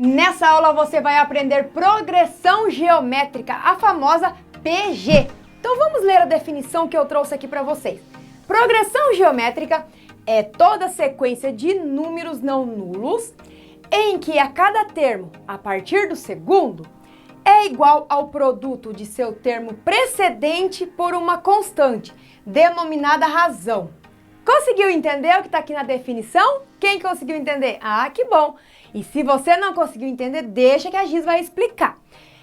Nessa aula você vai aprender progressão geométrica, a famosa PG. Então vamos ler a definição que eu trouxe aqui para vocês. Progressão geométrica é toda sequência de números não nulos em que a cada termo, a partir do segundo, é igual ao produto de seu termo precedente por uma constante, denominada razão. Conseguiu entender o que está aqui na definição? Quem conseguiu entender? Ah, que bom! E se você não conseguiu entender, deixa que a Giz vai explicar.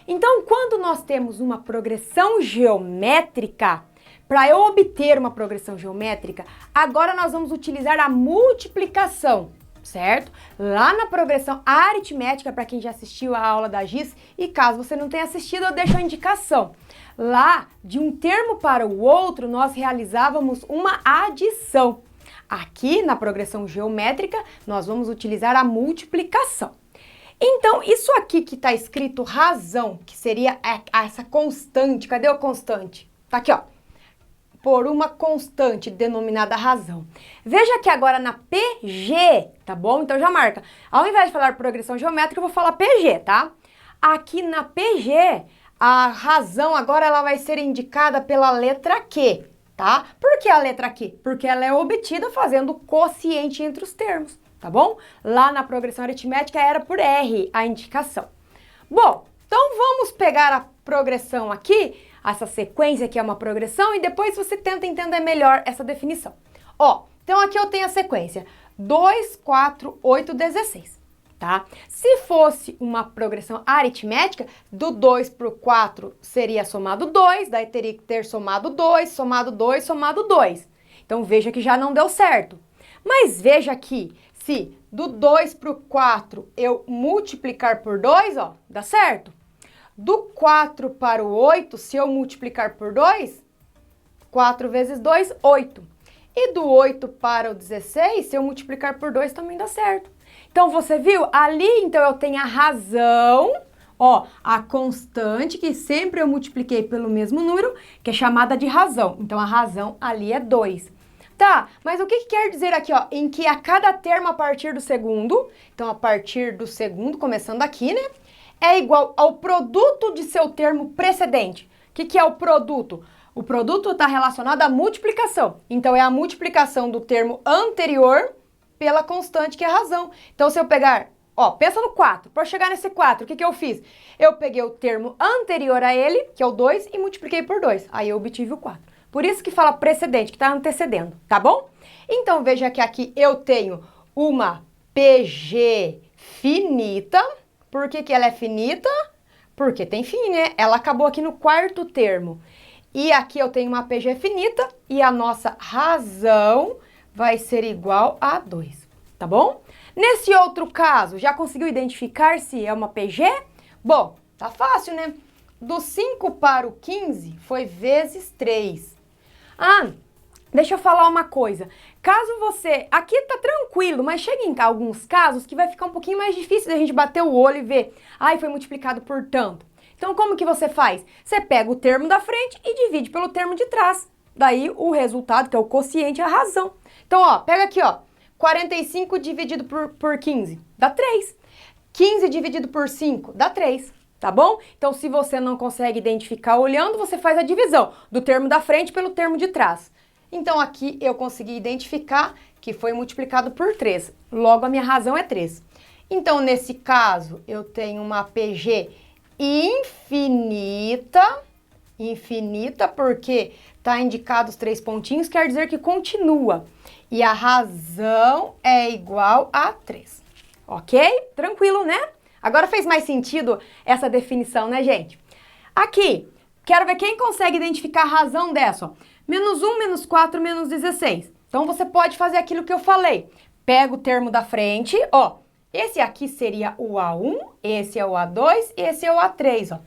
Então, quando nós temos uma progressão geométrica, para eu obter uma progressão geométrica, agora nós vamos utilizar a multiplicação, certo? Lá na progressão aritmética, para quem já assistiu a aula da Giz, e caso você não tenha assistido, eu deixo a indicação. Lá, de um termo para o outro, nós realizávamos uma adição. Aqui, na progressão geométrica, nós vamos utilizar a multiplicação. Então, isso aqui que está escrito razão, que seria essa constante, cadê o constante? Tá aqui, ó. Por uma constante denominada razão. Veja que agora na PG, tá bom? Então já marca. Ao invés de falar progressão geométrica, eu vou falar PG, tá? Aqui na PG, a razão agora ela vai ser indicada pela letra Q, tá? Por que a letra Q? Porque ela é obtida fazendo quociente entre os termos, tá bom? Lá na progressão aritmética era por R a indicação. Bom, então vamos pegar a progressão aqui, essa sequência que é uma progressão, e depois você tenta entender melhor essa definição. Ó, então aqui eu tenho a sequência 2, 4, 8, 16. Tá? Se fosse uma progressão aritmética, do 2 para o 4 seria somado 2, daí teria que ter somado 2, somado 2, somado 2. Então veja que já não deu certo. Mas veja aqui, se do 2 para o 4 eu multiplicar por 2, ó, dá certo. Do 4 para o 8, se eu multiplicar por 2, 4 vezes 2, 8. E do 8 para o 16, se eu multiplicar por 2, também dá certo. Então, você viu? Ali, então, eu tenho a razão, ó, a constante, que sempre eu multipliquei pelo mesmo número, que é chamada de razão. Então, a razão ali é 2. Tá, mas o que quer dizer aqui, ó? Em que a cada termo a partir do segundo, então, a partir do segundo, começando aqui, né? É igual ao produto de seu termo precedente. O que é o produto? O produto está relacionado à multiplicação. Então, é a multiplicação do termo anterior pela constante, que é a razão. Então, se eu pegar, ó, pensa no 4. Para chegar nesse 4, o que eu fiz? Eu peguei o termo anterior a ele, que é o 2, e multipliquei por 2. Aí eu obtive o 4. Por isso que fala precedente, que está antecedendo, tá bom? Então, veja que aqui eu tenho uma PG finita. Por que ela é finita? Porque tem fim, né? Ela acabou aqui no quarto termo. E aqui eu tenho uma PG finita e a nossa razão vai ser igual a 2, tá bom? Nesse outro caso, já conseguiu identificar se é uma PG? Bom, tá fácil, né? Do 5 para o 15 foi vezes 3. Ah, deixa eu falar uma coisa. Caso você... Aqui tá tranquilo, mas chega em alguns casos que vai ficar um pouquinho mais difícil da gente bater o olho e ver. Ai, foi multiplicado por tanto. Então, como que você faz? Você pega o termo da frente e divide pelo termo de trás. Daí, o resultado, que é o quociente, é a razão. Então, ó, pega aqui, ó. 45 dividido por 15, dá 3. 15 dividido por 5, dá 3. Tá bom? Então, se você não consegue identificar olhando, você faz a divisão do termo da frente pelo termo de trás. Então, aqui eu consegui identificar que foi multiplicado por 3. Logo, a minha razão é 3. Então, nesse caso, eu tenho uma PG infinita. Infinita porque está indicado os 3 pontinhos, quer dizer que continua. E a razão é igual a 3. Ok? Tranquilo, né? Agora fez mais sentido essa definição, né, gente? Aqui, quero ver quem consegue identificar a razão dessa, ó. Menos 1, menos 4, menos 16. Então, você pode fazer aquilo que eu falei. Pega o termo da frente, ó. Esse aqui seria o A1, esse é o A2 e esse é o A3, ó.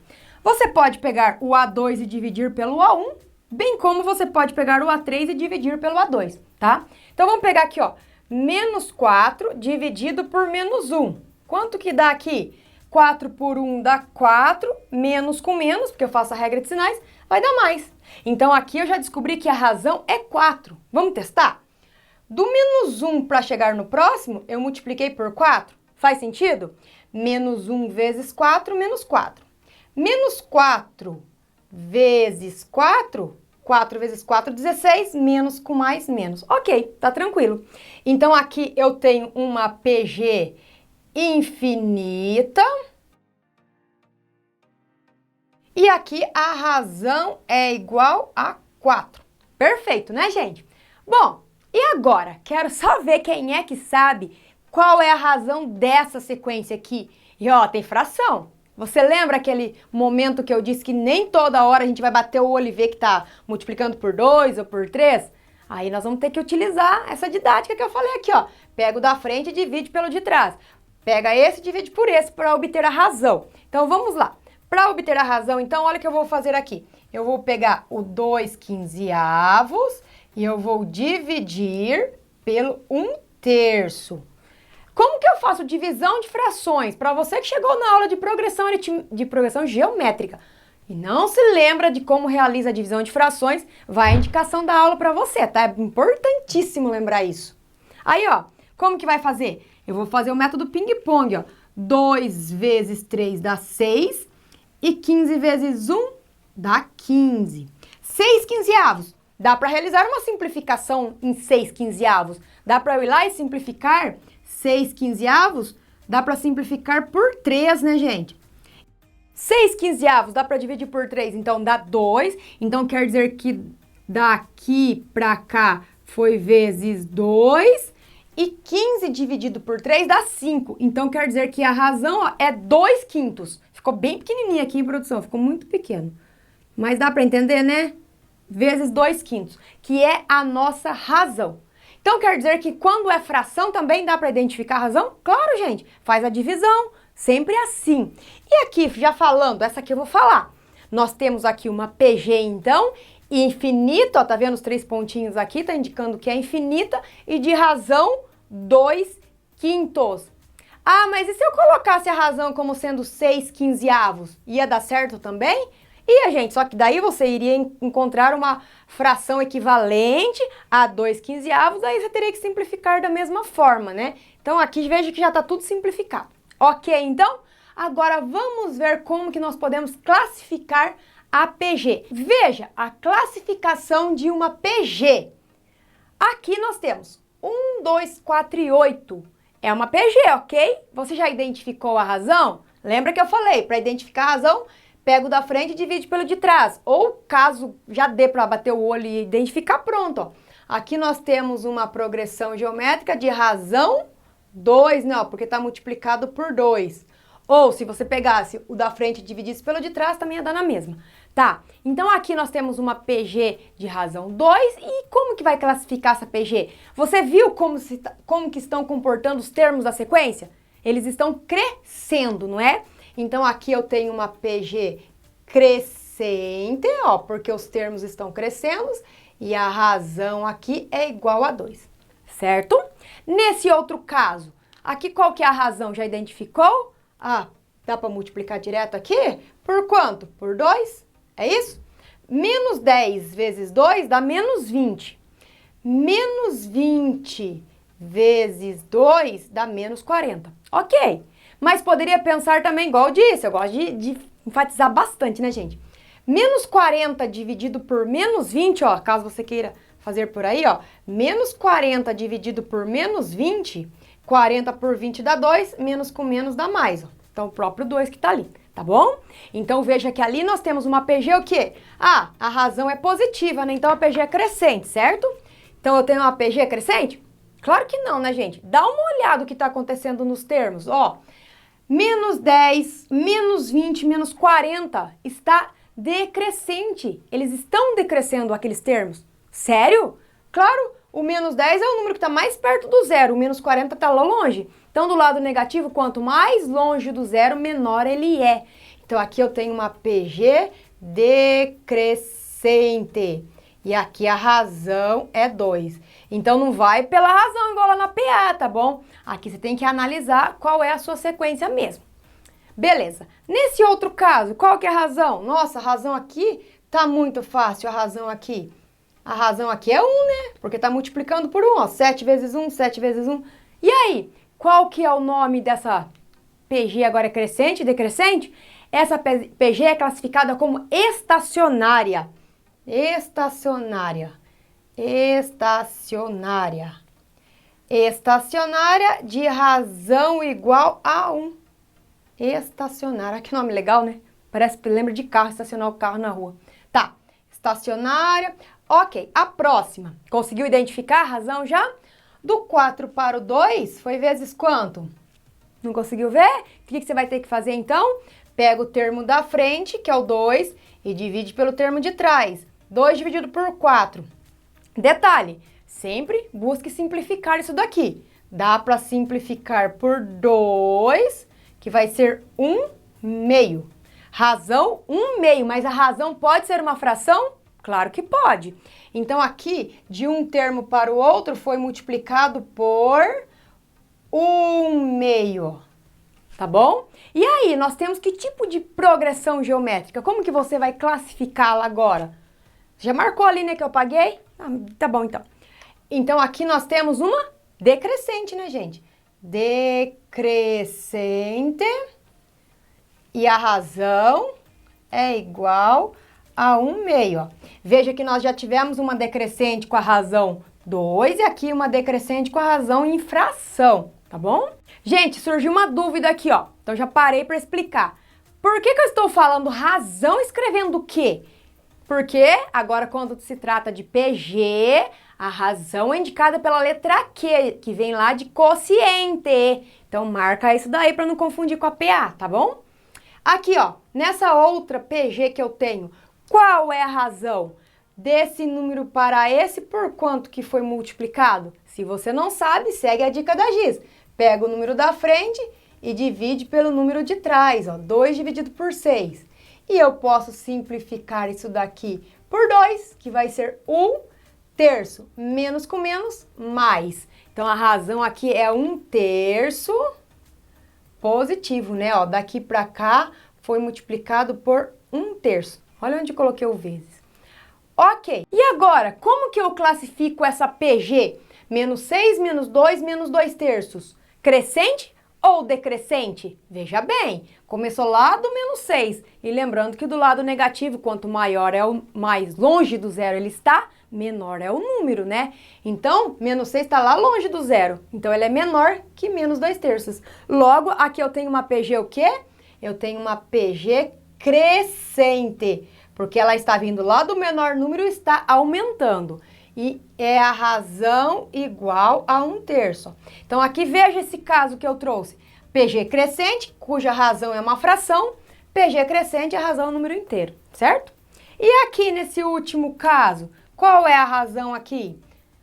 Você pode pegar o A2 e dividir pelo A1, bem como você pode pegar o A3 e dividir pelo A2, tá? Então, vamos pegar aqui, ó. Menos 4 dividido por menos 1. Quanto que dá aqui? 4 por 1 dá 4, menos com menos, porque eu faço a regra de sinais, vai dar mais. Então, aqui eu já descobri que a razão é 4. Vamos testar? Do menos 1 para chegar no próximo, eu multipliquei por 4. Faz sentido? Menos 1 vezes 4, menos 4. Menos 4 vezes 4, 4 vezes 4, 16, menos com mais, menos. Ok, tá tranquilo. Então, aqui eu tenho uma PG infinita. E aqui a razão é igual a 4. Perfeito, né, gente? Bom, e agora? Quero só ver quem é que sabe qual é a razão dessa sequência aqui. E ó, tem fração. Você lembra aquele momento que eu disse que nem toda hora a gente vai bater o olho e ver que tá multiplicando por 2 ou por 3? Aí nós vamos ter que utilizar essa didática que eu falei aqui, ó. Pega o da frente e divide pelo de trás. Pega esse e divide por esse para obter a razão. Então vamos lá. Para obter a razão, então, olha o que eu vou fazer aqui. Eu vou pegar o 2 quinzeavos e eu vou dividir pelo 1/3. Como que eu faço divisão de frações? Para você que chegou na aula de progressão geométrica e não se lembra de como realiza a divisão de frações, vai a indicação da aula para você, tá? É importantíssimo lembrar isso. Aí, ó, como que vai fazer? Eu vou fazer o método ping-pong, ó. 2 vezes 3 dá 6 e 15 vezes 1 dá 15. 6 quinzeavos. Dá para realizar uma simplificação em 6 quinzeavos. Dá para eu ir lá e simplificar 6 quinzeavos, dá para simplificar por 3, né, gente? 6 quinzeavos dá para dividir por 3, então dá 2. Então, quer dizer que daqui para cá foi vezes 2. E 15 dividido por 3 dá 5. Então, quer dizer que a razão ó, é 2/5. Ficou bem pequenininha aqui em produção, ficou muito pequeno. Mas dá para entender, né? Vezes 2/5, que é a nossa razão. Então, quer dizer que quando é fração também dá para identificar a razão? Claro, gente, faz a divisão, sempre assim. E aqui, já falando, essa aqui eu vou falar. Nós temos aqui uma PG, então, infinita, ó, tá vendo os 3 pontinhos aqui? Tá indicando que é infinita e de razão 2/5. Ah, mas e se eu colocasse a razão como sendo 6 quinzeavos? Ia dar certo também? Ia, gente, só que daí você iria encontrar uma fração equivalente a 2 quinzeavos, aí você teria que simplificar da mesma forma, né? Então aqui veja que já está tudo simplificado. Ok, então? Agora vamos ver como que nós podemos classificar a PG. Veja a classificação de uma PG. Aqui nós temos 1, 2, 4 e 8. É uma PG, ok? Você já identificou a razão? Lembra que eu falei, para identificar a razão, pega o da frente e divide pelo de trás. Ou caso já dê para bater o olho e identificar, pronto. Ó. Aqui nós temos uma progressão geométrica de razão 2, né? Ó, porque está multiplicado por 2. Ou se você pegasse o da frente e dividisse pelo de trás, também ia dar na mesma. Tá, então aqui nós temos uma PG de razão 2 e como que vai classificar essa PG? Você viu como que estão comportando os termos da sequência? Eles estão crescendo, não é? Então aqui eu tenho uma PG crescente, ó, porque os termos estão crescendo e a razão aqui é igual a 2, certo? Nesse outro caso, aqui qual que é a razão? Já identificou? Ah, dá para multiplicar direto aqui? Por quanto? Por 2? É isso? Menos 10 vezes 2 dá menos 20. Menos 20 vezes 2 dá menos 40. Ok. Mas poderia pensar também, igual eu disse, eu gosto de enfatizar bastante, né, gente? Menos 40 dividido por menos 20, ó, caso você queira fazer por aí, ó. Menos 40 dividido por menos 20, 40 por 20 dá 2, menos com menos dá mais, ó. Então, o próprio 2 que tá ali. Tá bom? Então, veja que ali nós temos uma PG o quê? Ah, a razão é positiva, né? Então, a PG é crescente, certo? Então, eu tenho uma PG crescente? Claro que não, né, gente? Dá uma olhada o que está acontecendo nos termos. Ó, menos 10, menos 20, menos 40 está decrescente. Eles estão decrescendo aqueles termos. Sério? Claro, o menos 10 é o número que está mais perto do zero, o menos 40 está lá longe. Então, do lado negativo, quanto mais longe do zero, menor ele é. Então, aqui eu tenho uma PG decrescente. E aqui a razão é 2. Então, não vai pela razão igual lá na PA, tá bom? Aqui você tem que analisar qual é a sua sequência mesmo. Beleza. Nesse outro caso, qual que é a razão? Nossa, a razão aqui tá muito fácil, a razão aqui. A razão aqui é 1, né? Porque tá multiplicando por 1, ó. 7 vezes 1, 7 vezes 1. E aí? Qual que é o nome dessa PG agora é crescente e decrescente, essa PG é classificada como estacionária. Estacionária. Estacionária. Estacionária de razão igual a 1. Estacionária. Que nome legal, né? Parece que lembra de carro, estacionar o carro na rua. Tá. Estacionária. Ok. A próxima. Conseguiu identificar a razão já? Do 4 para o 2 foi vezes quanto? Não conseguiu ver? O que você vai ter que fazer então? Pega o termo da frente, que é o 2, e divide pelo termo de trás. 2 dividido por 4. Detalhe, sempre busque simplificar isso daqui. Dá para simplificar por 2, que vai ser 1/2. Razão 1/2, mas a razão pode ser uma fração? Claro que pode. Então aqui, de um termo para o outro, foi multiplicado por 1/2. Tá bom? E aí, nós temos que tipo de progressão geométrica? Como que você vai classificá-la agora? Já marcou ali, né, que eu paguei? Ah, tá bom, então. Então, aqui nós temos uma decrescente, né, gente? Decrescente. E a razão é igual a 1/2, ó. Veja que nós já tivemos uma decrescente com a razão 2 e aqui uma decrescente com a razão em fração, tá bom? Gente, surgiu uma dúvida aqui, ó. Então já parei para explicar. Por que eu estou falando razão escrevendo o quê? Porque agora quando se trata de PG, a razão é indicada pela letra Q, que vem lá de quociente. Então marca isso daí para não confundir com a PA, tá bom? Aqui, ó, nessa outra PG que eu tenho, qual é a razão desse número para esse por quanto que foi multiplicado? Se você não sabe, segue a dica da Giz. Pega o número da frente e divide pelo número de trás, ó, 2 dividido por 6. E eu posso simplificar isso daqui por 2, que vai ser 1/3. Menos com menos, mais. Então, a razão aqui é 1/3 positivo, né? Ó, daqui para cá foi multiplicado por 1/3. Olha onde eu coloquei o vezes. Ok. E agora, como que eu classifico essa PG? Menos 6, menos 2, menos 2/3. Crescente ou decrescente? Veja bem, começou lá do menos 6. E lembrando que do lado negativo, quanto maior é o mais longe do zero ele está, menor é o número, né? Então, menos 6 está lá longe do zero. Então, ele é menor que menos 2/3. Logo, aqui eu tenho uma PG o quê? Eu tenho uma PG crescente, porque ela está vindo lá do menor número e está aumentando. E é a razão igual a 1/3. Então, aqui veja esse caso que eu trouxe. PG crescente, cuja razão é uma fração. PG crescente, a razão é um número inteiro, certo? E aqui nesse último caso, qual é a razão aqui?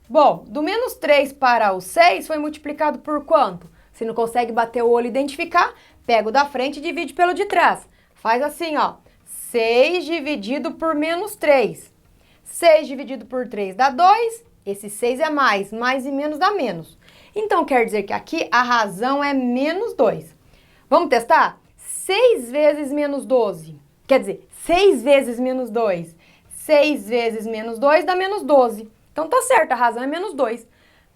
Bom, do menos 3 para o 6 foi multiplicado por quanto? Se não consegue bater o olho e identificar, pega o da frente e divide pelo de trás. Faz assim, ó. 6 dividido por menos 3. 6 dividido por 3 dá 2, esse 6 é mais e menos dá menos. Então, quer dizer que aqui a razão é menos 2. Vamos testar? 6 vezes menos 12, quer dizer, 6 vezes menos 2. 6 vezes menos 2 dá menos 12. Então, tá certo, a razão é menos 2.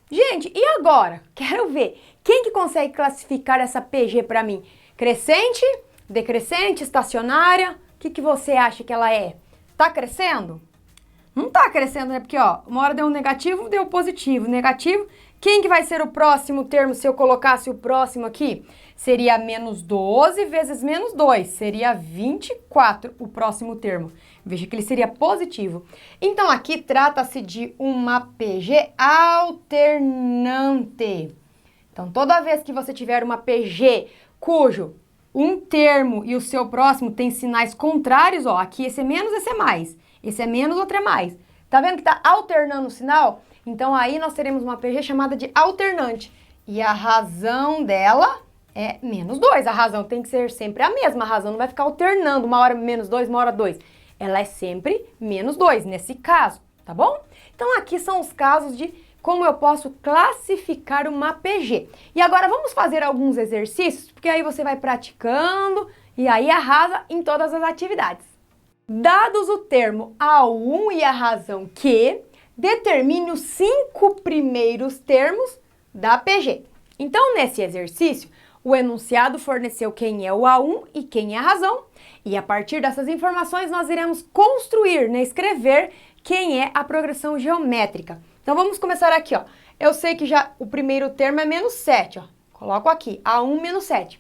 Gente, e agora? Quero ver. Quem que consegue classificar essa PG para mim? Crescente, decrescente, estacionária? O que você acha que ela é? Tá crescendo? Não tá crescendo, né? Porque, ó, uma hora deu um negativo, deu positivo. Negativo, quem que vai ser o próximo termo se eu colocasse o próximo aqui? Seria menos 12 vezes menos 2. Seria 24 o próximo termo. Veja que ele seria positivo. Então, aqui trata-se de uma PG alternante. Então, toda vez que você tiver uma PG cujo um termo e o seu próximo tem sinais contrários, ó, aqui esse é menos, esse é mais. Esse é menos, outro é mais. Tá vendo que tá alternando o sinal? Então, aí nós teremos uma PG chamada de alternante. E a razão dela é menos 2. A razão tem que ser sempre a mesma. A razão não vai ficar alternando, uma hora menos 2, uma hora 2. Ela é sempre menos 2, nesse caso, tá bom? Então, aqui são os casos de como eu posso classificar uma PG. E agora, vamos fazer alguns exercícios, porque aí você vai praticando e aí arrasa em todas as atividades. Dados o termo A1 e a razão Q, determine os 5 primeiros termos da PG. Então, nesse exercício, O enunciado forneceu quem é o A1 e quem é a razão. E a partir dessas informações nós iremos construir, né, escrever quem é a progressão geométrica. Então vamos começar aqui, ó. Eu sei que já o primeiro termo é menos 7, ó. Coloco aqui, A1 menos 7.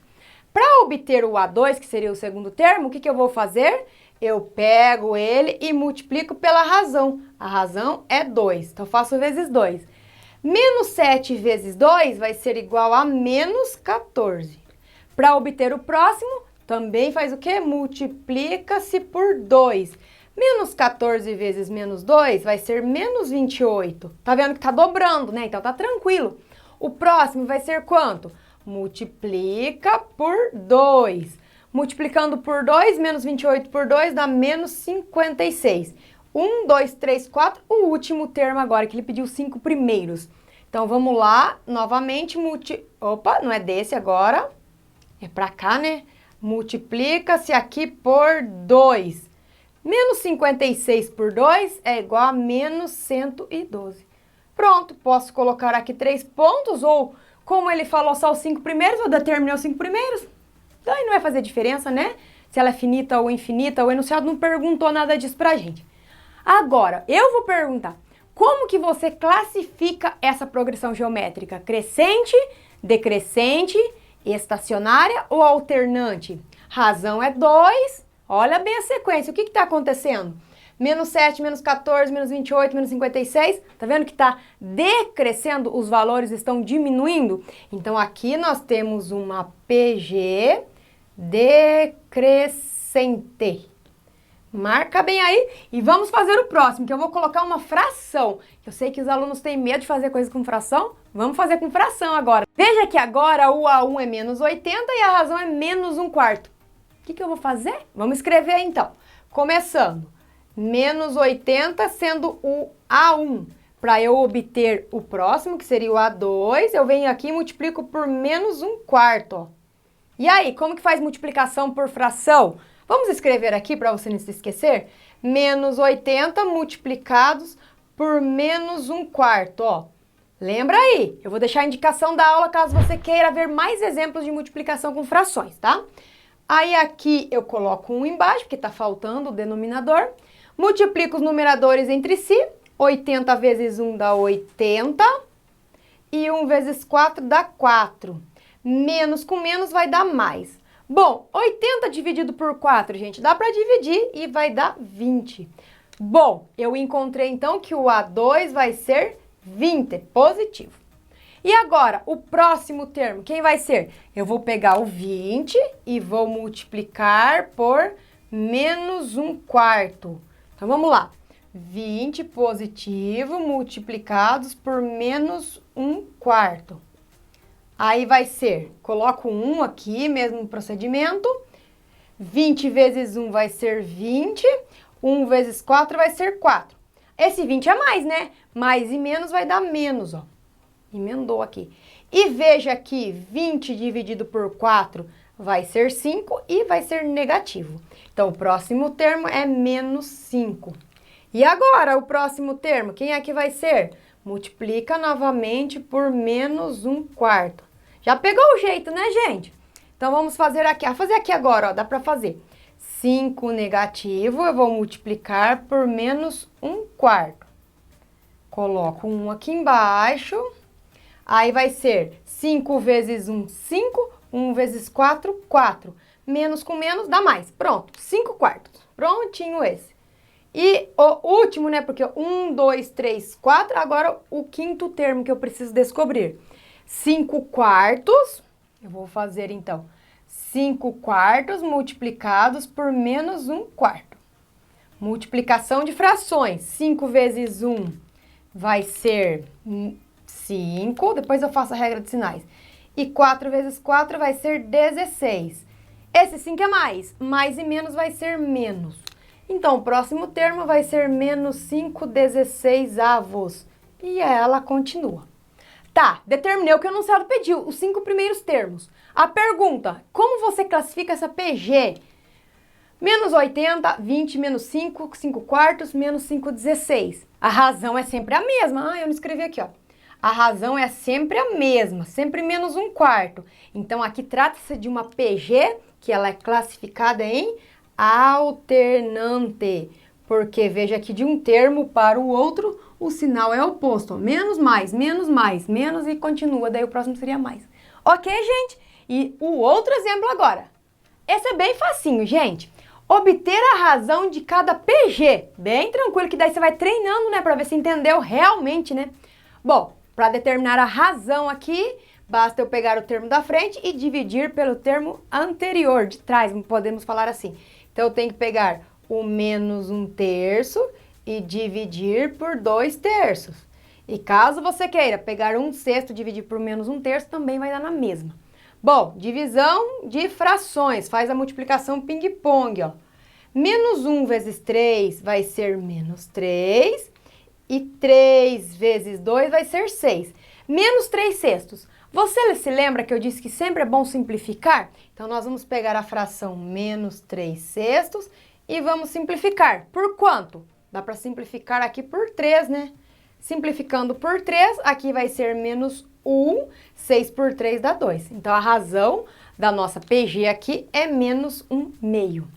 Para obter o A2, que seria o segundo termo, o que eu vou fazer? Eu pego ele e multiplico pela razão. A razão é 2, então faço vezes 2. Menos 7 vezes 2 vai ser igual a menos 14. Para obter o próximo, também faz o quê? Multiplica-se por 2. Menos 14 vezes menos 2 vai ser menos 28. Tá vendo que tá dobrando, né? Então tá tranquilo. O próximo vai ser quanto? Multiplica por 2. Multiplicando por 2, menos 28 por 2 dá menos 56. 1, 2, 3, 4, o último termo agora, que ele pediu 5 primeiros. Então, vamos lá, novamente, Opa, não é desse agora, é pra cá, né? Multiplica-se aqui por 2. Menos 56 por 2 é igual a menos 112. Pronto, posso colocar aqui 3 pontos, ou como ele falou só os 5 primeiros, eu determinei os 5 primeiros. Daí não vai fazer diferença, né? Se ela é finita ou infinita, o enunciado não perguntou nada disso pra gente. Agora, eu vou perguntar, como que você classifica essa progressão geométrica? Crescente, decrescente, estacionária ou alternante? Razão é 2, olha bem a sequência, o que está acontecendo? Menos 7, menos 14, menos 28, menos 56, tá vendo que está decrescendo, os valores estão diminuindo? Então aqui nós temos uma PG decrescente. Marca bem aí e vamos fazer o próximo, que eu vou colocar uma fração. Eu sei que os alunos têm medo de fazer coisa com fração, vamos fazer com fração agora. Veja que agora o A1 é menos 80 e a razão é menos 1/4. O que eu vou fazer? Vamos escrever então. Começando, menos 80 sendo o A1. Para eu obter o próximo, que seria o A2, eu venho aqui e multiplico por menos 1/4, ó. E aí, como que faz multiplicação por fração? Vamos escrever aqui para você não se esquecer. Menos 80 multiplicados por menos 1/4, ó. Lembra aí, eu vou deixar a indicação da aula caso você queira ver mais exemplos de multiplicação com frações, tá? Aí aqui eu coloco 1 embaixo, porque tá faltando o denominador. Multiplico os numeradores entre si. 80 vezes 1 dá 80. E 1 vezes 4 dá 4. Menos com menos vai dar mais. Bom, 80 dividido por 4, gente, dá para dividir e vai dar 20. Bom, eu encontrei então que o A2 vai ser 20, positivo. E agora, o próximo termo, quem vai ser? Eu vou pegar o 20 e vou multiplicar por menos 1/4. Então, vamos lá. 20 positivo multiplicados por menos 1/4. Aí vai ser, coloco 1 aqui, mesmo procedimento. 20 vezes 1 vai ser 20. 1 vezes 4 vai ser 4. Esse 20 é mais, né? Mais e menos vai dar menos, ó. Emendou aqui. E veja aqui, 20 dividido por 4 vai ser 5 e vai ser negativo. Então, o próximo termo é menos 5. E agora, o próximo termo, quem é que vai ser? Multiplica novamente por menos 1/4. Já pegou o jeito, né, gente? Então, vamos fazer aqui. Fazer aqui agora, ó, dá para fazer. 5 negativo, eu vou multiplicar por menos 1/4. Coloco 1 aqui embaixo. Aí vai ser 5 vezes 1, 5. 1 vezes 4, 4. Menos com menos dá mais. Pronto, 5/4. Prontinho esse. E o último, né, porque 1, 2, 3, 4, agora o quinto termo que eu preciso descobrir. 5/4, eu vou fazer então 5/4 multiplicados por menos 1/4. Multiplicação de frações. 5 vezes 1 vai ser 5, depois eu faço a regra de sinais. E 4 vezes 4 vai ser 16. Esse 5 é mais e menos vai ser menos. Então, o próximo termo vai ser menos 5/16. E ela continua. Tá, determinei o que o enunciado pediu, os 5 primeiros termos. A pergunta, como você classifica essa PG? Menos 80, 20, menos 5, 5/4, menos 5/16. A razão é sempre a mesma. Eu não escrevi aqui, ó. a razão é sempre a mesma, sempre menos 1/4. Então, aqui trata-se de uma PG, que ela é classificada em alternante. Porque, veja que de um termo para o outro, o sinal é oposto. Ó, menos, mais, menos e continua. Daí o próximo seria mais. Ok, gente? E o outro exemplo agora. Esse é bem facinho, gente. Obter a razão de cada PG. Bem tranquilo, que daí você vai treinando, né? Pra ver se entendeu realmente, né? Bom, para determinar a razão aqui, basta eu pegar o termo da frente e dividir pelo termo anterior, de trás, podemos falar assim. Então, eu tenho que pegar o menos 1/3 e dividir por 2/3. E caso você queira pegar 1/6 e dividir por menos 1/3, também vai dar na mesma. Bom, divisão de frações, faz a multiplicação ping-pong, ó. Menos 1 vezes 3 vai ser menos 3 e 3 vezes 2 vai ser 6. Menos 3/6. Você se lembra que eu disse que sempre é bom simplificar? Então, nós vamos pegar a fração menos 3/6 e vamos simplificar. Por quanto? Dá para simplificar aqui por 3, né? Simplificando por 3, aqui vai ser menos 1, 6 por 3 dá 2. Então, a razão da nossa PG aqui é menos 1/2.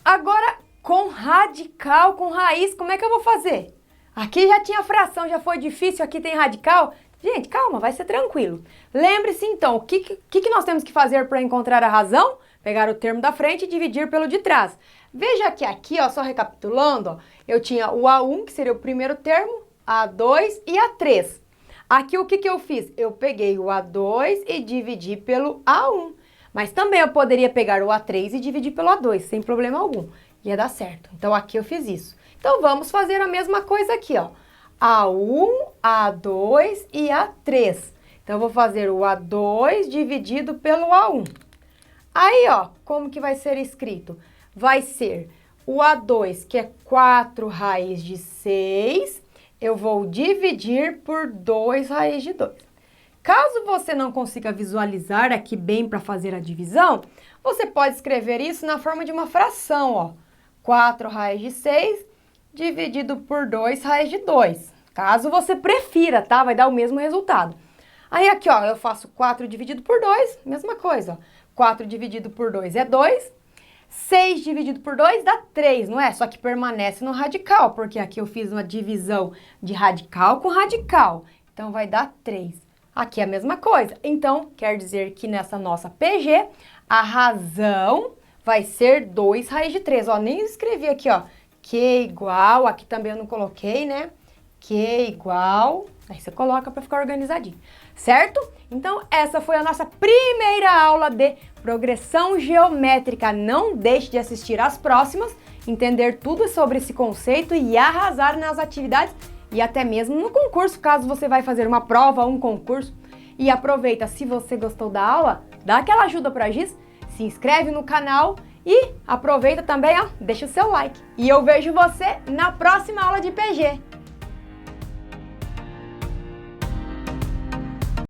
Agora, com radical, com raiz, como é que eu vou fazer? Aqui já tinha fração, já foi difícil, aqui tem radical. Gente, calma, vai ser tranquilo. Lembre-se, então, o que nós temos que fazer para encontrar a razão? Pegar o termo da frente e dividir pelo de trás. Veja que aqui, ó, só recapitulando, ó, eu tinha o A1, que seria o primeiro termo, A2 e A3. Aqui, o que eu fiz? Eu peguei o A2 e dividi pelo A1. Mas também eu poderia pegar o A3 e dividir pelo A2, sem problema algum. Ia dar certo. Então, aqui eu fiz isso. Então, vamos fazer a mesma coisa aqui, ó. A1, A2 e A3. Então, eu vou fazer o A2 dividido pelo A1. Aí, ó, como que vai ser escrito? Vai ser o A2, que é 4 raiz de 6, eu vou dividir por 2 raiz de 2. Caso você não consiga visualizar aqui bem para fazer a divisão, você pode escrever isso na forma de uma fração, ó. 4 raiz de 6 dividido por 2 raiz de 2. Caso você prefira, tá? Vai dar o mesmo resultado. Aí aqui, ó, eu faço 4 dividido por 2, mesma coisa, ó. 4 dividido por 2 é 2. 6 dividido por 2 dá 3, não é? Só que permanece no radical, porque aqui eu fiz uma divisão de radical com radical. Então, vai dar 3. Aqui é a mesma coisa. Então, quer dizer que nessa nossa PG, a razão vai ser 2 raiz de 3. Ó, nem escrevi aqui, ó. Q igual, aqui também eu não coloquei, né? Q igual, aí você coloca para ficar organizadinho, certo? Então, essa foi a nossa primeira aula de progressão geométrica. Não deixe de assistir às próximas, entender tudo sobre esse conceito e arrasar nas atividades e até mesmo no concurso, caso você vai fazer uma prova ou um concurso. E aproveita, se você gostou da aula, dá aquela ajuda pra Giz, se inscreve no canal e aproveita também, ó, deixa o seu like. E eu vejo você na próxima aula de PG.